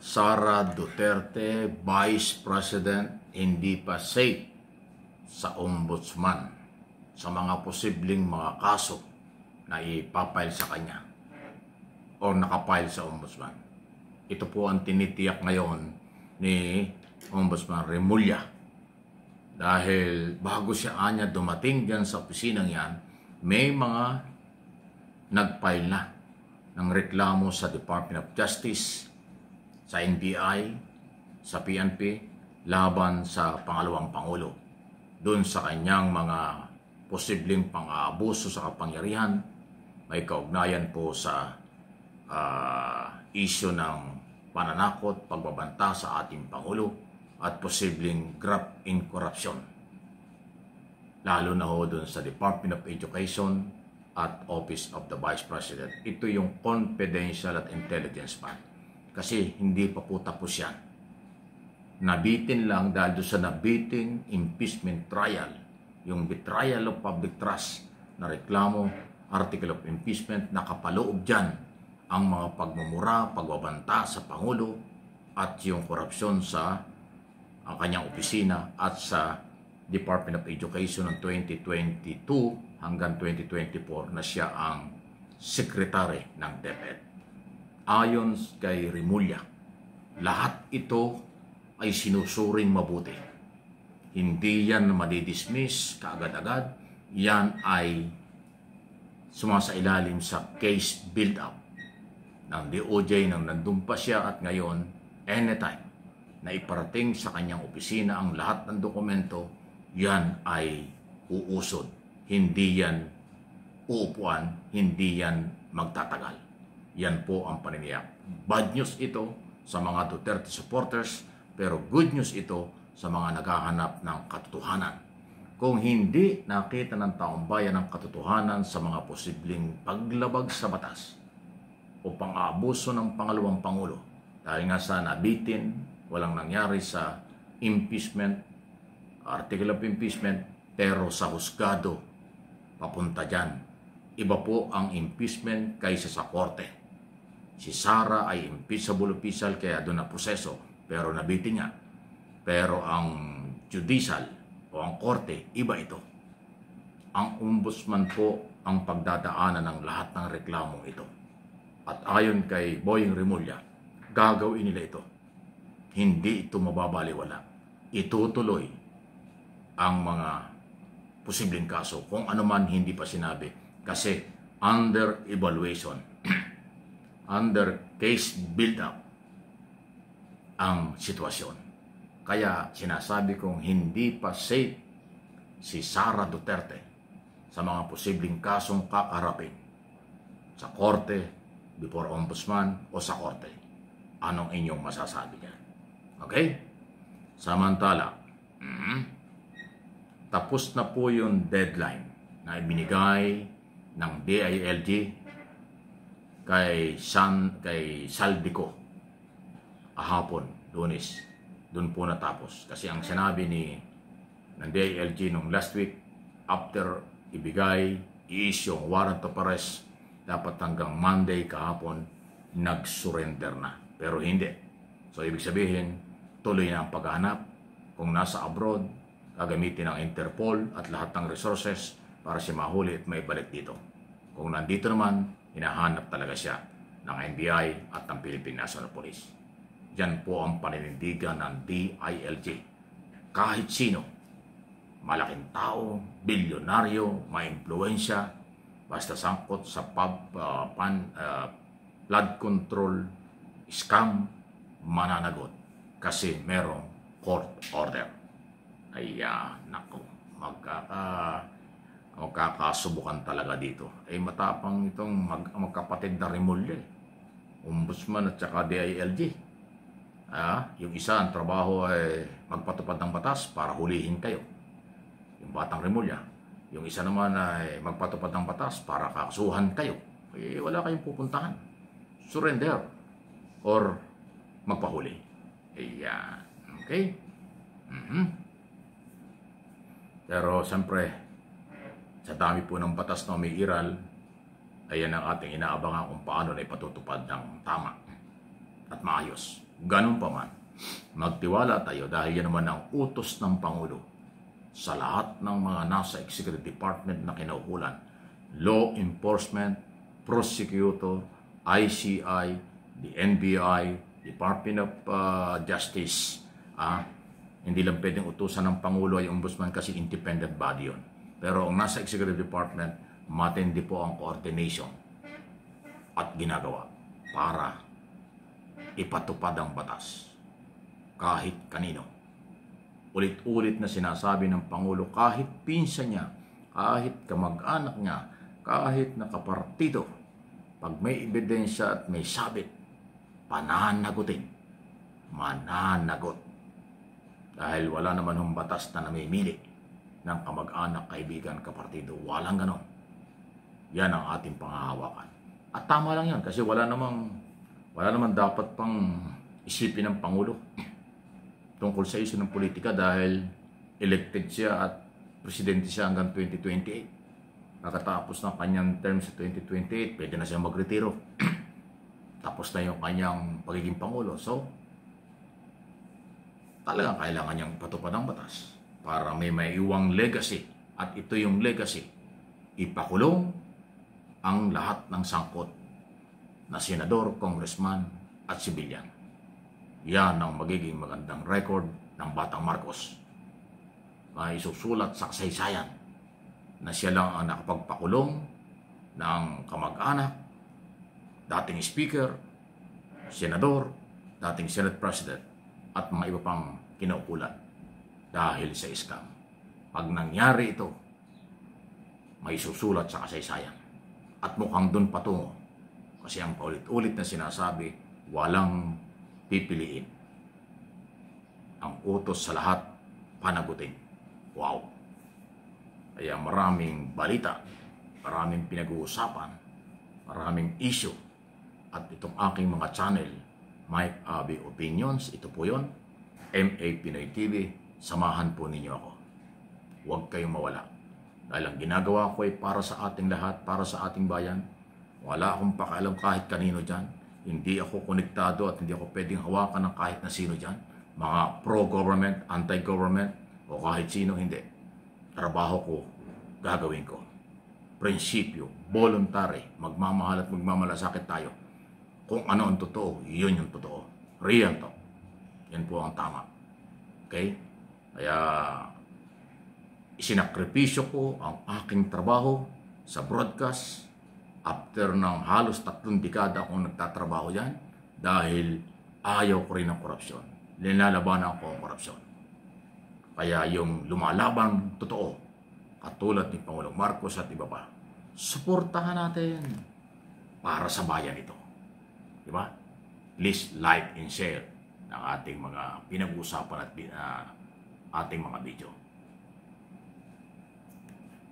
Sara Duterte, Vice President, hindi pa safe sa ombudsman sa mga posibleng mga kaso na ipapile sa kanya o nakapile sa ombudsman. Ito po ang tinitiyak ngayon ni Ombudsman Remulla. Dahil bago siya anya dumating dyan sa opisinang yan, may mga nag-file na ng reklamo sa Department of Justice, sa NBI, sa PNP, laban sa pangalawang Pangulo. Doon sa kanyang mga posibleng pang-aabuso sa kapangyarihan, may kaugnayan po sa issue ng pananakot, pagbabanta sa ating Pangulo, at posibleng graft in corruption. Lalo na ho doon sa Department of Education at Office of the Vice President. Ito yung confidential at intelligence fund. Kasi hindi pa po tapos yan. Nabitin lang dahil doon sa nabiting impeachment trial, yung betrayal of public trust na reklamo, article of impeachment, nakapaloob dyan ang mga pagmumura, pagbabanta sa Pangulo at yung korupsyon sa ang kanyang opisina at sa Department of Education ng 2022 hanggang 2024 na siya ang secretary ng DepEd. Ayon kay Remulla, lahat ito ay sinusuring mabuti. Hindi yan madidismiss kaagad-agad. Yan ay sumasailalim sa case build-up ng DOJ nang nandun pa siya at ngayon, anytime na iparating sa kanyang opisina ang lahat ng dokumento, yan ay uusod. Hindi yan uupuan, hindi yan magtatagal. Yan po ang paniniyak. Bad news ito sa mga Duterte supporters, pero good news ito sa mga naghahanap ng katotohanan. Kung hindi nakita ng taong bayan ang katotohanan sa mga posibleng paglabag sa batas o pang-aabuso ng pangalawang Pangulo, dahil nga sa nabitin, walang nangyari sa impeachment, article of impeachment, pero sa husgado, papunta dyan. Iba po ang impeachment kaysa sa korte. Si Sara ay impeachable official kaya doon na proseso, pero nabitin niya. Pero ang judicial o ang korte, iba ito. Ang ombudsman po ang pagdadaanan ng lahat ng reklamong ito. At ayon kay Boying Remulla, gagawin nila ito. Hindi ito mababaliwala. Itutuloy ang mga posibleng kaso kung ano man hindi pa sinabi kasi under evaluation, under case build-up ang sitwasyon. Kaya sinasabi kong hindi pa safe si Sara Duterte sa mga posibleng kasong kakarapin sa korte, before ombudsman o sa korte. Anong inyong masasabi niya? Okay? Samantala, tapos na po yung deadline na ibinigay ng DILG kay Saldico ahapon, Lunes. Doon po natapos. Kasi ang sinabi ng DILG nung last week, after ibigay, i-issue yung warrant of arrest, dapat hanggang Monday kahapon, nag-surrender na. Pero hindi. So, ibig sabihin, tuloy na ang paghahanap. Kung nasa abroad, gagamitin ng Interpol at lahat ng resources para siya mahuli at maibalik dito. Kung nandito naman, hinahanap talaga siya ng NBI at ng Philippine National Police. Diyan po ang paninindigan ng DILG. Kahit sino, malaking tao, bilyonaryo, may impluensya, basta sangkot sa flood control, scam, mananagot kasi merong court order. Ay, naku, magkakasubukan talaga dito. Ay, matapang itong magkapatid na Remulla. Ombudsman at saka DILG. Yung isa, ang trabaho ay magpatupad ng batas para hulihin kayo. Yung batang Remulla. Yung isa naman ay magpatupad ng batas para kakasuhan kayo. Eh, wala kayong pupuntahan. Surrender or magpahuli. Ayan. Okay? Pero siyempre, sa dami po ng batas na umiiral, ayan ang ating inaabangan kung paano na ipatutupad ng tama at maayos. Ganun pa man, magtiwala tayo dahil yan naman ang utos ng Pangulo sa lahat ng mga nasa Executive Department na kinaukulan, law enforcement, prosecutor, ICI, the NBI, Department of Justice. Hindi lang pwedeng utusan ng Pangulo ay Ombudsman kasi independent body yun. Pero ang nasa Executive Department, matindi po ang coordination at ginagawa para ipatupad ang batas kahit kanino. Ulit-ulit na sinasabi ng Pangulo, kahit pinsan niya, kahit kamag-anak niya, kahit nakapartido, pag may ebidensya at may sabit, pananagutin, mananagot. Dahil wala naman hong batas na namimili ng kamag-anak, kaibigan, kapartido. Walang ganon. Yan ang ating pangahawakan. At tama lang yan kasi wala namang dapat pang isipin ng Pangulo tungkol sa isyu ng politika dahil elected siya at presidente siya hanggang 2028. Nakatapos ng kanyang term sa 2028, pwede na siya magretiro. Tapos na yung kanyang pagiging Pangulo. So, talagang kailangan niyang patupad ang batas para may maiiwang legacy. At ito yung legacy. Ipakulong ang lahat ng sangkot na senador, congressman at sibilyan. Yan ang magiging magandang record ng Batang Marcos na isusulat sa kasaysayan na siya lang ang nakapagpakulong ng kamag-anak, dating speaker, senador, dating Senate President at mga iba pang kinaukulan dahil sa scam. Pag nangyari ito, may susulat sa kasaysayan at mukhang doon patungo kasi ang paulit-ulit na sinasabi, walang pipiliin. Ang utos sa lahat, panagutin. Wow! Kaya maraming balita, maraming pinag-uusapan, maraming issue. At itong aking mga channel, Mike Abby Opinions, ito po yon, MA Pinoy TV, samahan po ninyo ako. Huwag kayong mawala. Dahil ang ginagawa ko ay para sa ating lahat, para sa ating bayan. Wala akong pakialam kahit kanino dyan. Hindi ako konektado at hindi ako pwedeng hawakan ng kahit na sino dyan. Mga pro-government, anti-government, o kahit sino, hindi. Trabaho ko, gagawin ko. Prinsipyo, voluntary, magmamahal at magmamalasakit tayo. Kung ano ang totoo, yun yung totoo. Real talk. Yan po ang tama. Okay? Kaya, isinakripisyo ko ang aking trabaho sa broadcast after ng halos 3 dekada akong nagtatrabaho dyan dahil ayaw ko rin ng korupsyon. Linalabanan ko ang korupsyon. Kaya yung lumalabang totoo, katulad ni Pangulong Marcos at iba pa, suportahan natin para sa bayan ito. Diba? Please like and share ng ating mga pinag-uusapan at ating mga video.